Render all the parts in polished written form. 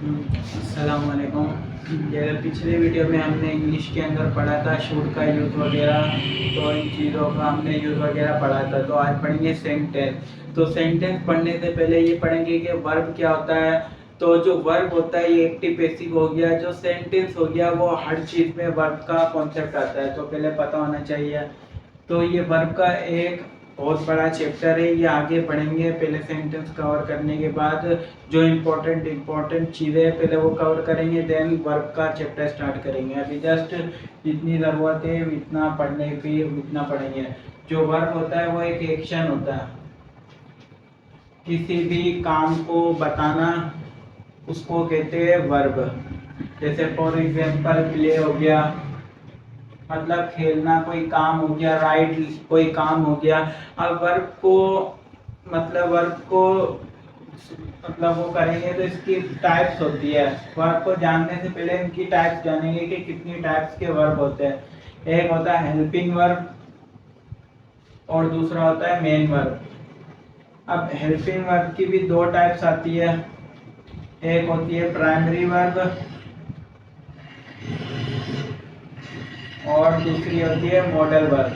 अस्सलाम वालेकुम। जैसे पिछले वीडियो में हमने इंग्लिश के अंदर पढ़ा था शुड का यूज़ वगैरह, तो इन चीज़ों का हमने यूज़ वगैरह पढ़ा था। तो आज पढ़ेंगे सेंटेंस। तो सेंटेंस पढ़ने से पहले ये पढ़ेंगे कि वर्ब क्या होता है। तो जो वर्ब होता है ये एक्टिव पैसिव हो गया, जो सेंटेंस हो गया वो हर चीज़ में वर्ब का कॉन्सेप्ट आता है, तो पहले पता होना चाहिए। तो ये वर्ब का एक बहुत बड़ा चैप्टर है, ये आगे पढ़ेंगे। पहले सेंटेंस कवर करने के बाद जो इम्पोर्टेंट चीज़ें हैं पहले वो कवर करेंगे, देन वर्ब का चैप्टर स्टार्ट करेंगे। अभी जस्ट जितनी ज़रूरत है इतना पढ़ने की उतना पढ़ेंगे। जो वर्ब होता है वो एक एक्शन होता है, किसी भी काम को बताना उसको कहते हैं वर्ब। जैसे फॉर एग्जांपल प्ले हो गया, मतलब खेलना, कोई काम हो गया, राइट कोई काम हो गया। अब वर्ब को मतलब वो करेंगे तो इसकी टाइप्स होती है। वर्ब को जानने से पहले इनकी टाइप्स जानेंगे कि कितनी टाइप्स के वर्ब होते हैं। एक होता है हेल्पिंग वर्ब और दूसरा होता है मेन वर्ब। अब हेल्पिंग वर्ब की भी दो टाइप्स आती है, एक होती है प्राइमरी वर्ब और दूसरी होती है मॉडल वर्ब।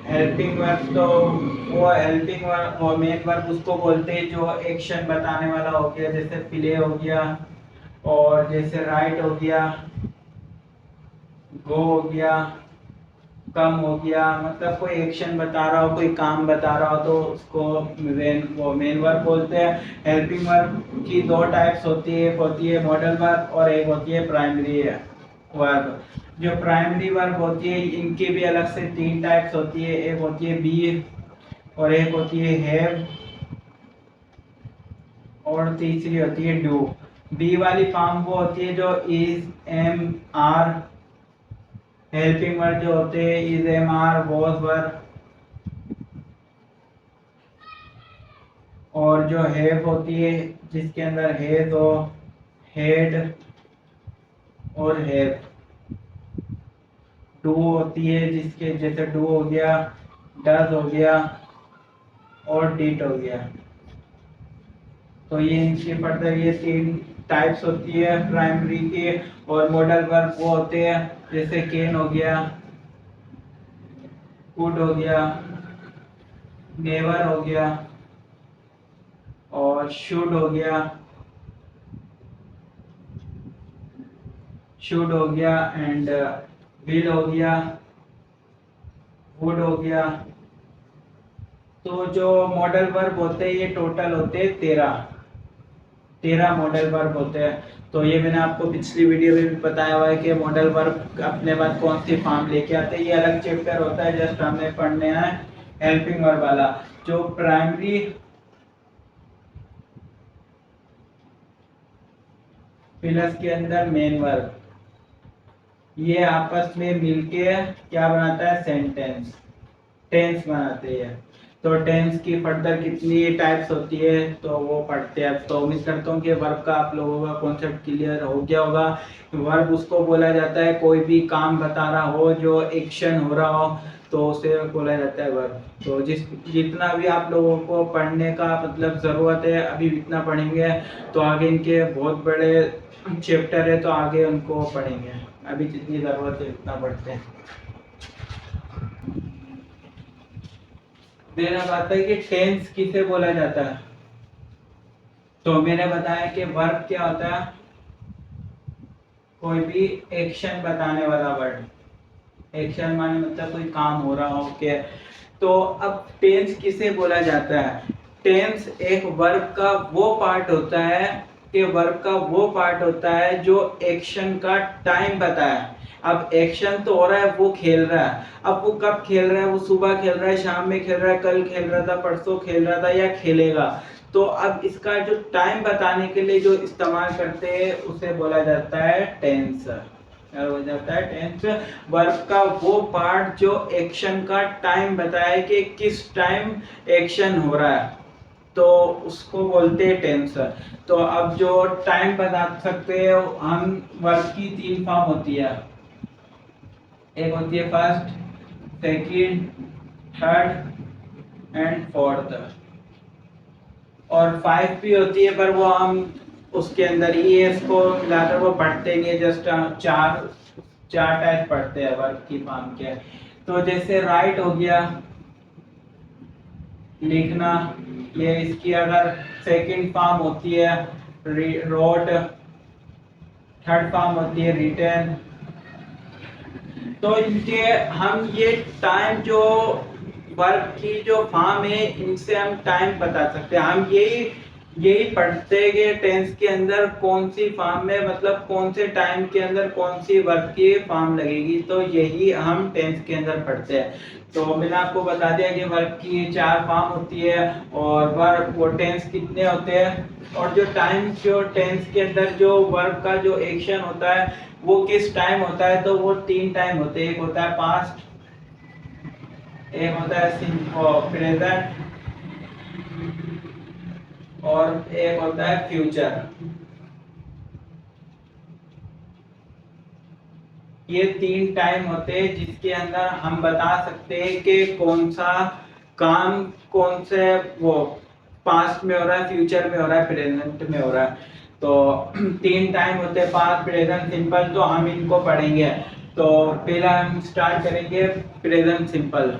हेल्पिंग वर्ब तो वो हेल्पिंग वर्ब और मेन वर्ब उसको बोलते हैं जो एक्शन बताने वाला हो गया, जैसे प्ले हो गया और जैसे राइट हो गया, गो हो गया, कम हो गया। मतलब कोई एक्शन बता रहा हो, कोई काम बता रहा हो तो उसको मेन वर्ब बोलते हैं। हेल्पिंग वर्ब की दो टाइप्स होती है, एक होती है मॉडल वर्ब और एक होती है प्राइमरी वर्ब। जो प्राइमरी वर्ब होती है इनकी भी अलग से तीन टाइप्स होती है, एक होती है बी और एक होती है हैव और तीसरी होती है डू। बी वाली फॉर्म वो होती है जो is, am, are. Helping verb जो होते हैं is, am, are, was, were. और जो हैव होती है जिसके अंदर हैज हो, हेड और हैव। डू होती है जिसके जैसे डू हो गया, डज हो गया और डिड हो गया। तो ये इनके फर्दर ये तीन टाइप्स होती है प्राइमरी के। और मॉडल वर्ब वो होते हैं जैसे कैन हो गया, कुड हो गया, नेवर हो गया और शुड हो गया, एंड विल हो गया, वुड हो गया। तो जो मॉडल वर्ब होते हैं ये टोटल होते हैं 13 मॉडल वर्ब होते हैं। तो ये मैंने आपको पिछली वीडियो में भी बताया हुआ है कि मॉडल वर्ब अपने बाद कौन सी फॉर्म लेके आते हैं। ये अलग चैप्टर होता है, जस्ट हमें पढ़ने हैं हेल्पिंग वर्ब वाला। जो प्राइमरी प्लस के अंदर मेन वर्ब, ये आपस में मिलके क्या बनाता है, सेंटेंस, टेंस बनाते हैं। तो टेंस की फर्दर कितनी टाइप्स होती है तो वो पढ़ते हैं। तो उम्मीद करता हूँ कि वर्ब का आप लोगों का कॉन्सेप्ट क्लियर हो गया होगा। वर्ब उसको बोला जाता है कोई भी काम बता रहा हो, जो एक्शन हो रहा हो, तो उसे बोला जाता है वर्ब। तो जितना भी आप लोगों को पढ़ने का मतलब ज़रूरत है अभी इतना पढ़ेंगे, तो आगे इनके बहुत बड़े चैप्टर है तो आगे उनको पढ़ेंगे। अभी जितनी ज़रूरत है उतना पढ़ते हैं। मेरा बात है कि टेंस किसे बोला जाता है। तो मैंने बताया कि वर्ब क्या होता है, कोई भी एक्शन बताने वाला वर्ड। एक्शन माने मतलब कोई काम हो रहा हो क्या। तो अब टेंस किसे बोला जाता है, टेंस एक वर्ब का वो पार्ट होता है जो एक्शन का टाइम बताए। अब एक्शन तो हो रहा है, वो खेल रहा है। अब वो कब खेल रहा है, वो सुबह खेल रहा है, शाम में खेल रहा है, कल खेल रहा था, परसों खेल रहा था या खेलेगा। तो अब इसका जो टाइम बताने के लिए जो इस्तेमाल करते हैं उसे बोला जाता है टेंस। हो जाता है टेंस वर्ब का वो पार्ट जो एक्शन का टाइम बताए कि किस टाइम एक्शन हो रहा है, तो उसको बोलते हैं टेंस। तो अब जो टाइम बता सकते हैं हम, वर्ब की तीन फॉर्म होती है, एक होती है first, second, third and fourth. और 5 भी होती है, पर वो हम उसके अंदर ईएस को मिलाकर वो पढ़ते नहीं है, जस्ट चार चार टाइप पढ़ते हैं वर्ब की फॉर्म के। तो जैसे राइट हो गया, लिखना, ये इसकी अगर सेकंड फॉर्म होती है रोट, थर्ड फॉर्म होती है रिटर्न। तो इनके हम ये टाइम जो वर्ब की जो फॉर्म है इनसे हम टाइम बता सकते हैं। हम यही यही पढ़ते हैं कि टेंस के अंदर कौन सी फॉर्म में, मतलब कौन से टाइम के अंदर कौन सी वर्ब की फॉर्म लगेगी, तो यही हम टेंस के अंदर पढ़ते हैं। तो मैंने आपको बता दिया कि वर्ब की 4 फॉर्म होती है और वर्ब वो टेंस कितने होते हैं, और जो टाइम जो टेंस के अंदर जो वर्ब का जो एक्शन होता है वो किस टाइम होता है, तो वो 3 टाइम होते हैं। एक होता है पास्ट, एक होता है प्रेजेंट, और एक होता है फ्यूचर। ये 3 टाइम होते हैं जिसके अंदर हम बता सकते हैं कि कौन सा काम कौन से वो पास्ट में हो रहा है, फ्यूचर में हो रहा है, प्रेजेंट में हो रहा है। तो 3 टाइम होते हैं, पास्ट प्रेजेंट सिंपल। तो हम इनको पढ़ेंगे। तो पहला हम स्टार्ट करेंगे प्रेजेंट सिंपल।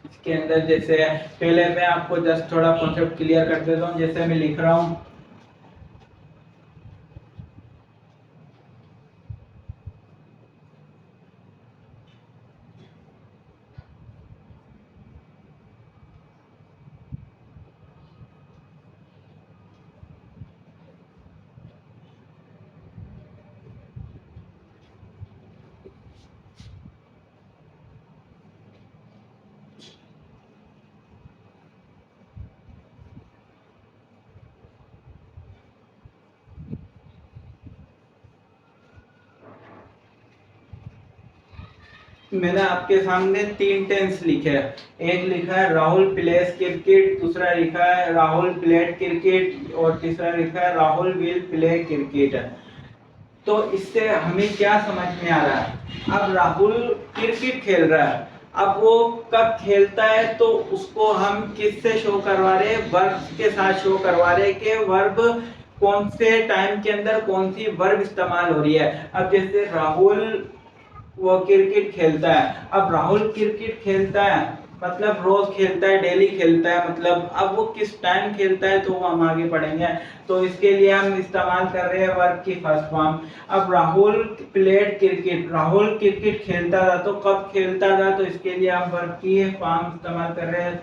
इसके अंदर जैसे पहले मैं आपको जस्ट थोड़ा कॉन्सेप्ट क्लियर कर देता हूँ। जैसे मैं लिख रहा हूँ, मैंने आपके सामने 3 टेंस लिखे हैं। एक लिखा है राहुल प्लेस क्रिकेट, दूसरा लिखा है राहुल प्लेड क्रिकेट, और तीसरा लिखा है राहुल विल प्ले क्रिकेट। तो इससे हमें क्या समझ में आ रहा है, अब राहुल क्रिकेट खेल रहा है। अब वो कब खेलता है तो उसको हम किससे शो करवा रहे हैं, वर्ब के साथ शो करवा रहे हैं कि वर्ब कौन से टाइम के अंदर कौन सी वर्ब इस्तेमाल हो रही है। अब जैसे राहुल वो क्रिकेट खेलता है, अब राहुल क्रिकेट खेलता है मतलब रोज खेलता है, डेली खेलता है, मतलब अब वो किस टाइम खेलता है तो वो हम आगे पढ़ेंगे। तो इसके लिए हम इस्तेमाल कर रहे हैं वर्ब की फर्स्ट फॉर्म। अब Rahul played cricket, Rahul cricket खेलता था, तो कब खेलता था, तो इसके लिए हम वर्ब की फॉर्म इस्तेमाल कर रहे हैं।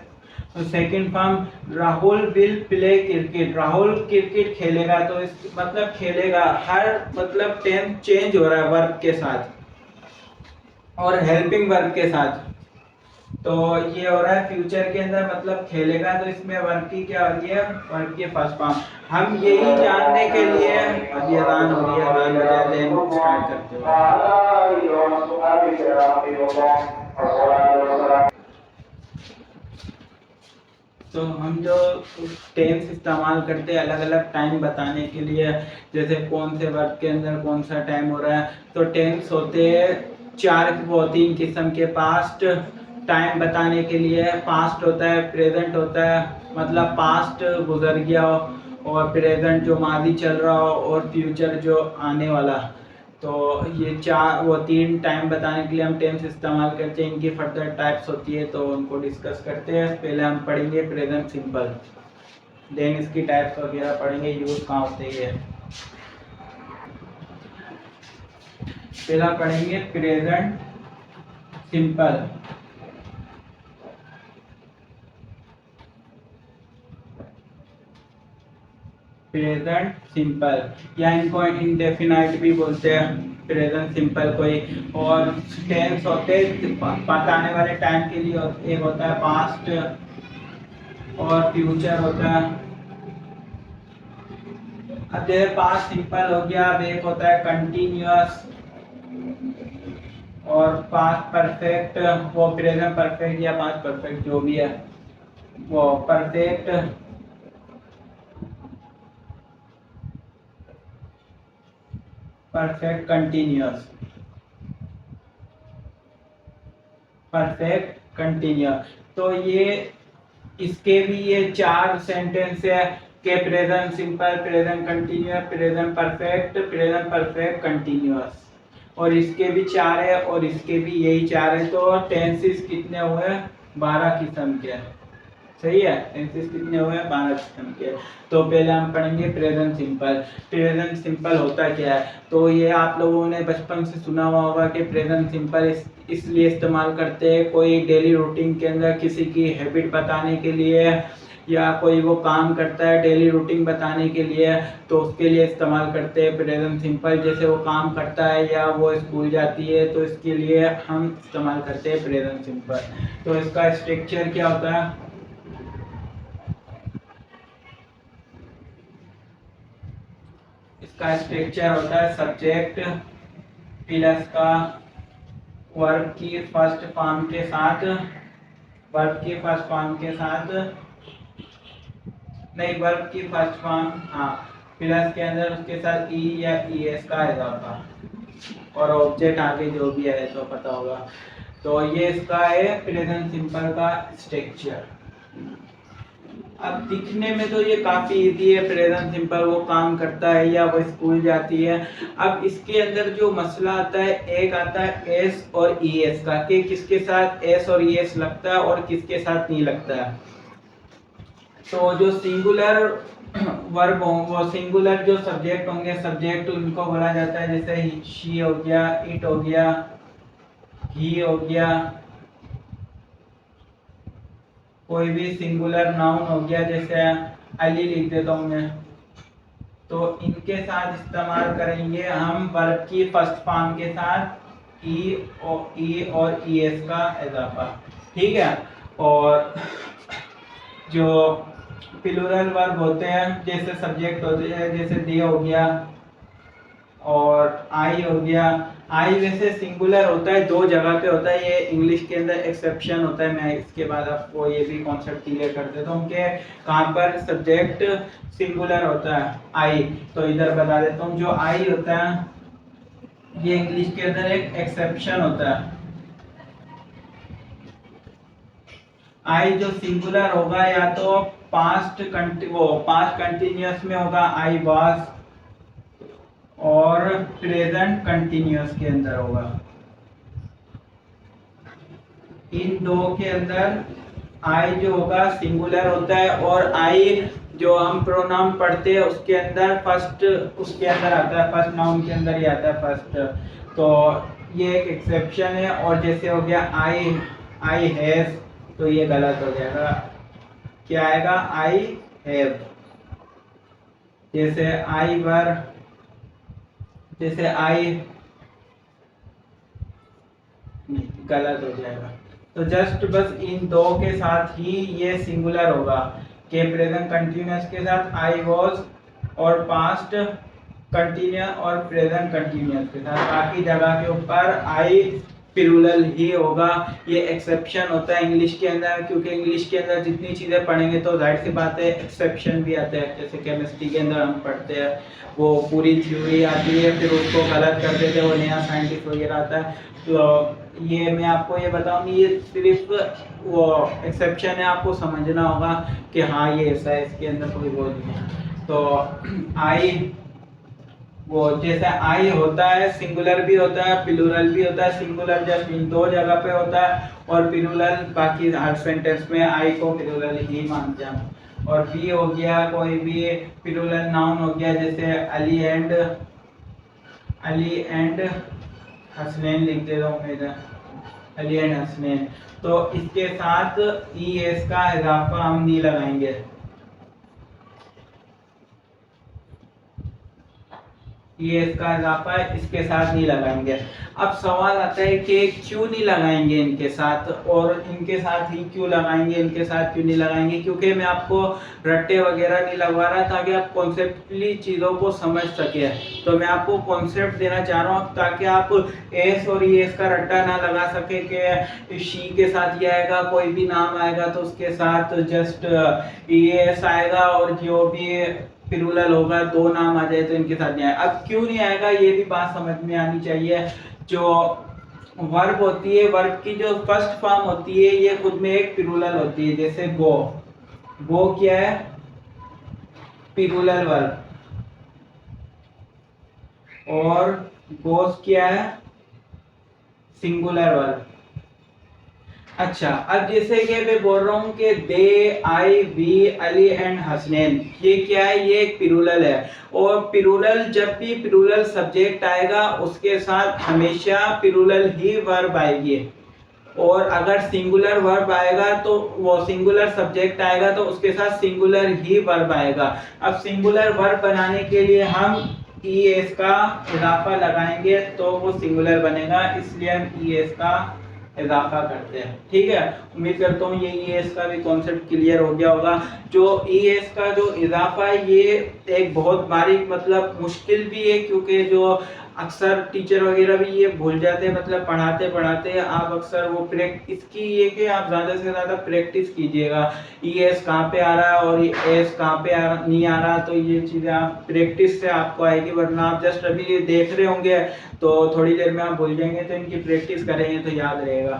तो second form Rahul will play cricket, Rahul cricket खेलेगा, तो इस मतलब खेलेगा, हर मतलब टेंस चेंज हो रहा है वर्ब के साथ और हेल्पिंग वर्ब के साथ। तो ये हो रहा है फ्यूचर के अंदर मतलब खेलेगा, तो इसमें वर्ब की क्या हो रही है, वर्ब की फर्स्ट फॉर्म। हम यही जानने के लिए अभी अजान हो रही है, अजान हो जाए देन स्टार्ट करते हैं। तो हम जो टेंस इस्तेमाल करते हैं अलग अलग टाइम बताने के लिए, जैसे कौन से वर्ब के अंदर कौन सा टाइम हो रहा है, तो टेंस होते हैं 3 किस्म के। पास्ट टाइम बताने के लिए पास्ट होता है, प्रेजेंट होता है मतलब पास्ट गुजर गया हो, और प्रेजेंट जो माजी चल रहा हो, और फ्यूचर जो आने वाला। तो ये 3 टाइम बताने के लिए हम टेंस इस्तेमाल करते हैं। इनकी फर्दर टाइप्स होती है तो उनको डिस्कस करते हैं। पहले हम पढ़ेंगे प्रेजेंट सिंपल, देन इसकी टाइप्स वगैरह पढ़ेंगे, यूज कहाँ होते हैं। पहला पढ़ेंगे प्रेजेंट सिंपल। प्रेजेंट सिंपल या इनको इंडेफिनाइट भी बोलते हैं, प्रेजेंट सिंपल कोई। और टेंस होते बताने वाले टाइम के लिए, एक होता है पास्ट और फ्यूचर होता है। अब जैसे पास्ट सिंपल हो गया, अब एक होता है कंटिन्यूअस और पास्ट परफेक्ट, वो प्रेजेंट परफेक्ट या पास्ट परफेक्ट जो भी है वो perfect, perfect continuous, perfect continuous. तो ये इसके भी ये 4 सेंटेंस है कि present simple, present continuous, present perfect continuous, और इसके भी 4 है और इसके भी यही 4 है। तो टेंसेस कितने हुए? 12 किस्म के। सही है, टेंसेस कितने हुए? 12 किस्म के। तो पहले हम पढ़ेंगे प्रेजेंट सिंपल। प्रेजेंट सिंपल होता क्या है? तो ये आप लोगों ने बचपन से सुना हुआ होगा कि प्रेजेंट सिंपल इसलिए इस्तेमाल करते हैं कोई डेली रूटीन के अंदर किसी की हैबिट बताने के लिए, या कोई वो काम करता है डेली रूटीन बताने के लिए, तो उसके लिए इस्तेमाल करते हैं प्रेजेंट सिंपल। जैसे वो काम करता है या वो स्कूल जाती है, तो इसके लिए हम इस्तेमाल करते हैं प्रेजेंट सिंपल। तो इसका स्ट्रक्चर क्या होता है? इसका स्ट्रक्चर होता है सब्जेक्ट प्लस का वर्ब की फर्स्ट फॉर्म के साथ, वर्ब की फर्स्ट फॉर्म के साथ, नहीं वर्ब की फर्स्ट फॉर्म, हाँ, प्लस के अंदर उसके साथ ई या ई एस का इजाफा, और ऑब्जेक्ट आगे जो भी है तो पता होगा। तो ये इसका है प्रेजेंट सिंपल का स्ट्रक्चर। अब दिखने में तो ये काफी इजी है, प्रेजेंट सिंपल, वो काम करता है या वो स्कूल जाती है। अब इसके अंदर जो मसला आता है, एक आता है एस और ई एस का, कि किसके साथ एस और ई एस लगता है और किसके साथ नहीं लगता है। तो जो सिंगुलर वर्ब हो, वो सिंगुलर जो सब्जेक्ट होंगे, सब्जेक्ट उनको बोला जाता है, जैसे शी हो गया, इट हो गया, ही हो गया, कोई भी सिंगुलर नाउन हो गया, जैसे अली लिख देता हूं मैं, तो इनके साथ इस्तेमाल करेंगे हम वर्ब की फर्स्ट फॉर्म के साथ ई और ई एस का इजाफा। ठीक है। और जो प्लूरल वर्ब होते हैं, जैसे सब्जेक्ट होते हैं, जैसे दे हो गया और आई हो गया। आई वैसे सिंगुलर होता है, 2 जगह पे होता है, ये इंग्लिश के अंदर एक्सेप्शन होता है। मैं इसके बाद आपको ये भी कॉन्सेप्ट क्लियर कर देता हूँ कि कहाँ पर सब्जेक्ट सिंगुलर होता है आई। तो इधर बता देता हूँ, जो आई होता है ये इंग्लिश के अंदर एक एक्सेप्शन होता है। आई जो सिंगुलर होगा या तो पास्ट कंटिन्यूअस में होगा, आई वाज, और प्रेजेंट कंटिन्यूअस के अंदर होगा। इन दो के अंदर आई जो होगा सिंगुलर होता है, और आई जो हम प्रोनाउन पढ़ते हैं उसके अंदर फर्स्ट, उसके अंदर आता है, फर्स्ट नाउन के अंदर ही आता है फर्स्ट। तो ये एक एक्सेप्शन है। और जैसे हो गया आई हैव, तो ये गलत हो जाएगा, क्या आएगा? I have. जैसे आई वर, जैसे आई, गलत हो जाएगा। तो जस्ट बस इन दो के साथ ही ये सिंगुलर होगा, कि प्रेजेंट कंटिन्यूअस के साथ आई वाज, और पास्ट कंटिन्यूअस और प्रेजेंट कंटिन्यूअस के साथ, बाकी जगह के ऊपर आई प्लूरल ही होगा। ये एक्सेप्शन होता है इंग्लिश के अंदर, क्योंकि इंग्लिश के अंदर जितनी चीज़ें पढ़ेंगे तो जाहिर सी बात है एक्सेप्शन भी आता है। जैसे केमिस्ट्री के अंदर हम पढ़ते हैं, वो पूरी थ्योरी आती है, फिर उसको गलत कर देते हैं, वो नया साइंटिस्ट वगैरह आता है। तो ये मैं आपको ये बताऊंगी, ये सिर्फ वो एक्सेप्शन है, आपको समझना होगा कि हाँ ये ऐसा है, इसके अंदर कोई वो नहीं है। तो आई, वो जैसे आई होता है सिंगुलर भी होता है, प्लूरल भी होता है। सिंगुलर जस्ट इन 2 जगह पे होता है, और प्लूरल बाकी हर सेंटेंस में आई को प्लूरल ही मानते हैं। और भी हो गया कोई भी प्लूरल नाउन हो गया, जैसे अली एंड हसनैन लिख देता हूँ मैं, अली एंड हसनैन। तो इसके साथ ई एस का इजाफा हम नहीं लगाएंगे, ये इसका इजाफा है, इसके साथ नहीं लगाएंगे। अब सवाल आता है कि क्यों नहीं लगाएंगे इनके साथ, और इनके साथ ही क्यों लगाएंगे, इनके साथ क्यों नहीं लगाएंगे? क्योंकि मैं आपको रट्टे वगैरह नहीं लगवा रहा, ताकि आप कॉन्सेप्टली चीज़ों को समझ सके। तो मैं आपको कॉन्सेप्ट देना चाह रहा हूँ, ताकि आप एस और ई एस का रट्टा ना लगा सके कि शी के साथ ये आएगा, कोई भी नाम आएगा तो उसके साथ जस्ट ई एस आएगा, और जो भी प्लूरल होगा 2 नाम आ जाए तो इनके साथ नहीं आएगा। अब क्यों नहीं आएगा ये भी बात समझ में आनी चाहिए। जो वर्ब होती है, वर्ब की जो फर्स्ट फॉर्म होती है, ये खुद में एक प्लूरल होती है, जैसे गो, वो क्या है, प्लूरल वर्ब। और गोस क्या है, सिंगुलर वर्ब। अच्छा, अब जैसे कि मैं बोल रहा हूँ कि दे, आई, वी, अली एंड हसनैन, ये क्या है, ये एक प्लूरल है। और प्लूरल, जब भी प्लूरल सब्जेक्ट आएगा उसके साथ हमेशा प्लूरल ही वर्ब आएगी। और अगर सिंगुलर वर्ब आएगा तो वो सिंगुलर सब्जेक्ट आएगा तो उसके साथ सिंगुलर ही वर्ब आएगा। अब सिंगुलर वर्ब बनाने के लिए हम ईएस का इजाफा लगाएंगे तो वो सिंगुलर बनेगा, इसलिए हम ईएस का इजाफा करते हैं। ठीक है, उम्मीद करता हूँ ये ईएस का भी कॉन्सेप्ट क्लियर हो गया होगा। जो ईएस का जो इजाफा है ये एक बहुत बारीक मतलब मुश्किल भी है, क्योंकि जो अक्सर टीचर वगैरह भी ये भूल जाते हैं, मतलब पढ़ाते पढ़ाते आप अक्सर वो इसकी ये कि आप ज़्यादा से ज़्यादा प्रैक्टिस कीजिएगा। ईएस कहाँ पे आ रहा है और एस कहाँ पे नहीं आ रहा, तो ये चीज़ें आप प्रैक्टिस से आपको आएगी, वरना आप जस्ट अभी ये देख रहे होंगे तो थोड़ी देर में आप भूल जाएंगे, तो इनकी प्रैक्टिस करेंगे तो याद रहेगा।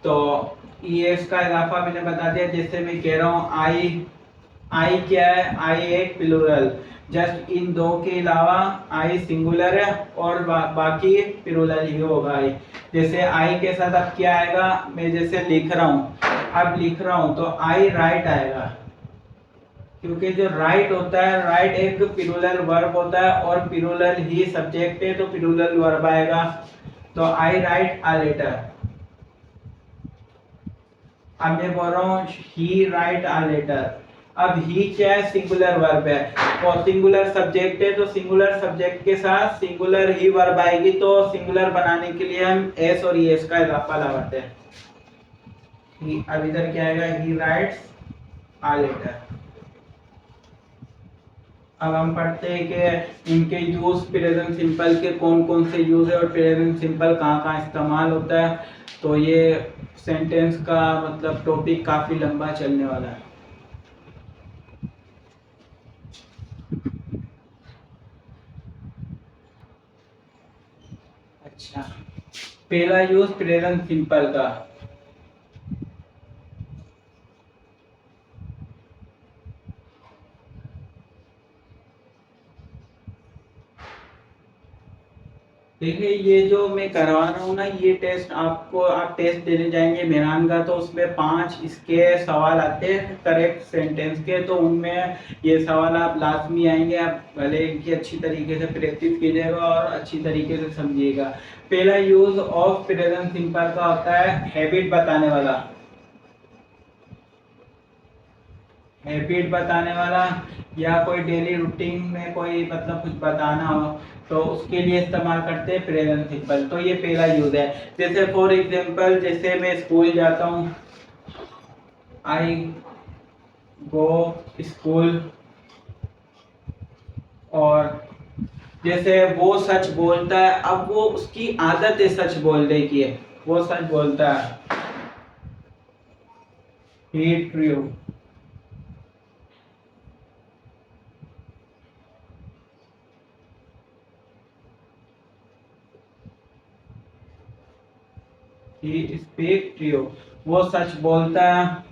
तो ईएस का इजाफा मैंने बता दिया। जैसे मैं कह रहा हूँ आई क्या है, आई एक प्लूरल, जस्ट इन दो के अलावा आई सिंगुलर है और बाकी प्लूरल ही होगा आई। जैसे आई के साथ अब क्या आएगा, मैं जैसे लिख रहा हूँ, अब लिख रहा हूँ तो आई राइट आएगा, क्योंकि जो राइट होता है, राइट एक प्लूरल वर्ब होता है और प्लूरल ही सब्जेक्ट है तो प्लूरल वर्ब आएगा। तो आई राइट अ लेटर। अब मैं बोल रहा हूँ ही राइट अ लेटर। अब ही क्या है, सिंगुलर वर्ब है और सिंगुलर सब्जेक्ट है, तो सिंगुलर सब्जेक्ट के साथ सिंगुलर ही वर्ब आएगी, तो सिंगुलर बनाने के लिए हम एस और एस का इजाफा लगाते हैं। अब इधर क्या आएगा, ही राइट्स अ लेटर। अब हम पढ़ते हैं कि इनके यूज प्रेजेंट सिंपल के कौन कौन से यूज है और प्रेजेंट सिंपल कहाँ कहाँ इस्तेमाल होता है। तो ये सेंटेंस का मतलब टॉपिक काफी लंबा चलने वाला है। अच्छा, पहला यूज प्रेजेंट सिंपल का। देखिए, ये जो मैं करवा रहा हूँ ना, ये टेस्ट आपको, आप टेस्ट देने जाएंगे मेहरान का, तो उसमें 5 इसके सवाल आते हैं करेक्ट सेंटेंस के, तो उनमें ये सवाल आप लाजमी आएंगे। आप भले इनकी अच्छी तरीके से प्रैक्टिस कीजिएगा और अच्छी तरीके से समझिएगा। पहला यूज ऑफ प्रेजेंट सिंपल का होता है हैबिट बताने वाला। हैबिट बताने वाला या कोई डेली रूटीन में कोई मतलब कुछ बताना हो तो उसके लिए इस्तेमाल करते हैं प्रेजेंट सिंपल। तो ये पहला यूज है। जैसे फॉर एग्जांपल, जैसे मैं स्कूल जाता हूँ, आई गो स्कूल। और जैसे वो सच बोलता है, अब वो उसकी आदत है सच बोलने की है, वो सच बोलता है, ही ट्रू। ही स्पीक ट्रू, वो सच बोलता है।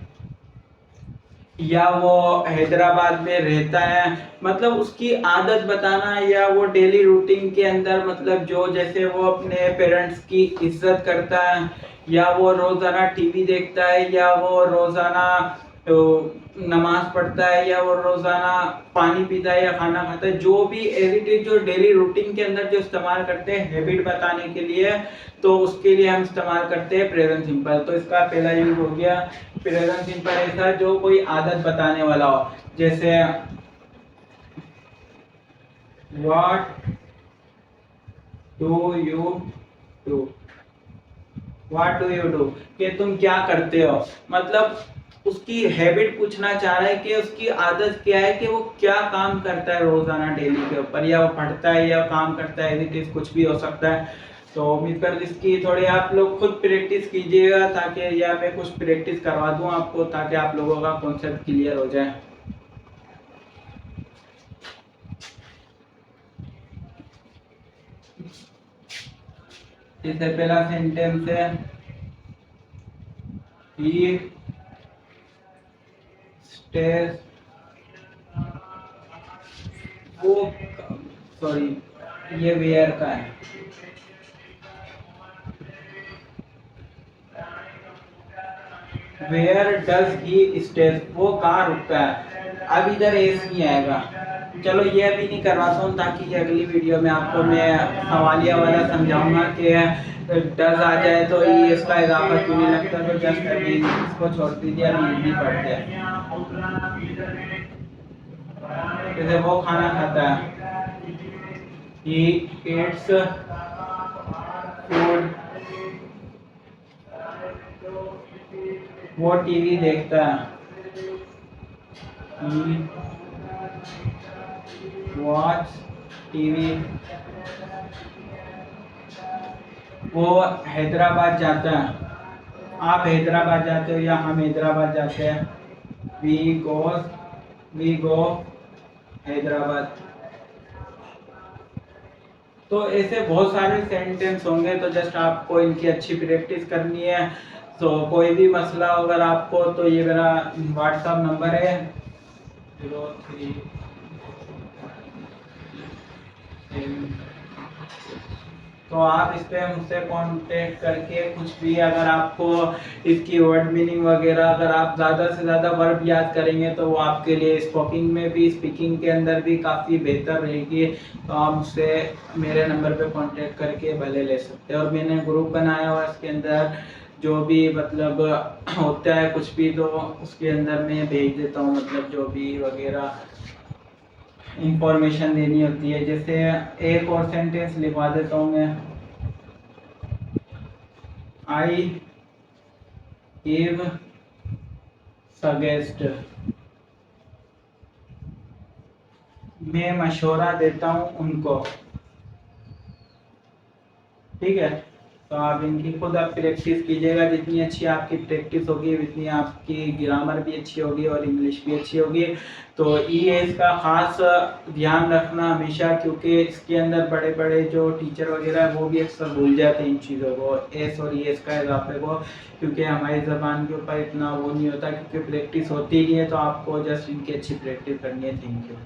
या वो हैदराबाद में रहता है, मतलब उसकी आदत बताना, या वो डेली रूटीन के अंदर मतलब जो जैसे वो अपने पेरेंट्स की इज्जत करता है, या वो रोजाना टीवी देखता है, या वो रोजाना तो नमाज पढ़ता है, या वो रोजाना पानी पीता है या खाना खाता है, जो भी एज इट इज जो डेली रूटीन के अंदर जो इस्तेमाल करते हैं हैबिट बताने के लिए, तो उसके लिए हम इस्तेमाल करते हैं प्रेजेंट सिंपल। तो इसका पहला यूज हो गया प्रेजेंट सिंपल, ऐसा जो कोई आदत बताने वाला हो। जैसे what do you do, what do you do, कि तुम क्या करते हो, मतलब उसकी हैबिट पूछना चाह रहा है कि उसकी आदत क्या है, कि वो क्या काम करता है रोजाना डेली के ऊपर, या वो पढ़ता है या काम करता है, एज कुछ भी हो सकता है। तो उम्मीद कर इसकी थोड़ी आप लोग खुद प्रैक्टिस कीजिएगा, ताकि या मैं कुछ प्रैक्टिस करवा दूं आपको, ताकि आप लोगों का कॉन्सेप्ट क्लियर हो जाए। जैसे पहला सेंटेंस है, ही स्टेज वो, सॉरी ये वेयर का है। वेयर डज ही स्टेज, वो कहाँ रुकता है। अब इधर एस नहीं आएगा। चलो ये अभी नहीं करवाता हूँ, ताकि ये अगली वीडियो में आपको मैं सवालिया वाला समझाऊंगा कि डज आ जाए तो ये इसका इजाफा क्यों नहीं लगता। तो जस्ट अभी इसको छोड़ दीजिए, अभी नहीं पढ़ते हैं। जैसे वो खाना खाता है, ही ईट्स फूड, वो टीवी देखता है, ही वॉच टीवी, वो हैदराबाद जाता है, आप हैदराबाद जाते हो या हम हैदराबाद जाते हैं, वी गो हैदराबाद। तो ऐसे बहुत सारे सेंटेंस होंगे, तो जस्ट आपको इनकी अच्छी प्रैक्टिस करनी है। तो कोई भी मसला अगर आपको, तो ये मेरा व्हाट्सएप नंबर है 03। तो आप इस पे मुझसे कांटेक्ट करके कुछ भी, अगर आपको इसकी वर्ड मीनिंग वगैरह, अगर आप ज़्यादा से ज़्यादा वर्ड याद करेंगे तो वो आपके लिए स्पोकिंग में भी, स्पीकिंग के अंदर भी काफ़ी बेहतर रहेगी। तो आप मुझसे मेरे नंबर पे कांटेक्ट करके भले ले सकते हैं। और मैंने ग्रुप बनाया हुआ, इसके अंदर जो भी मतलब होता है कुछ भी, तो उसके अंदर मैं भेज देता हूँ, मतलब जो भी वगैरह इंफॉर्मेशन देनी होती है। जैसे एक और सेंटेंस लिखवा देता हूँ मैं, आई गिव सजेस्ट, मैं मशवरा देता हूँ उनको। ठीक है, तो आप इनकी खुद आप प्रैक्टिस कीजिएगा। जितनी अच्छी आपकी प्रैक्टिस होगी उतनी आपकी ग्रामर भी अच्छी होगी और इंग्लिश भी अच्छी होगी। तो एस का ख़ास ध्यान रखना हमेशा, क्योंकि इसके अंदर बड़े बड़े जो टीचर वगैरह है वो भी अक्सर भूल जाते हैं इन चीज़ों को, एस और एस का इजाफे को, क्योंकि हमारी ज़बान के ऊपर इतना वो नहीं होता, क्योंकि प्रैक्टिस होती नहीं है। तो आपको जस्ट इनकी अच्छी प्रैक्टिस करनी है। Thank you.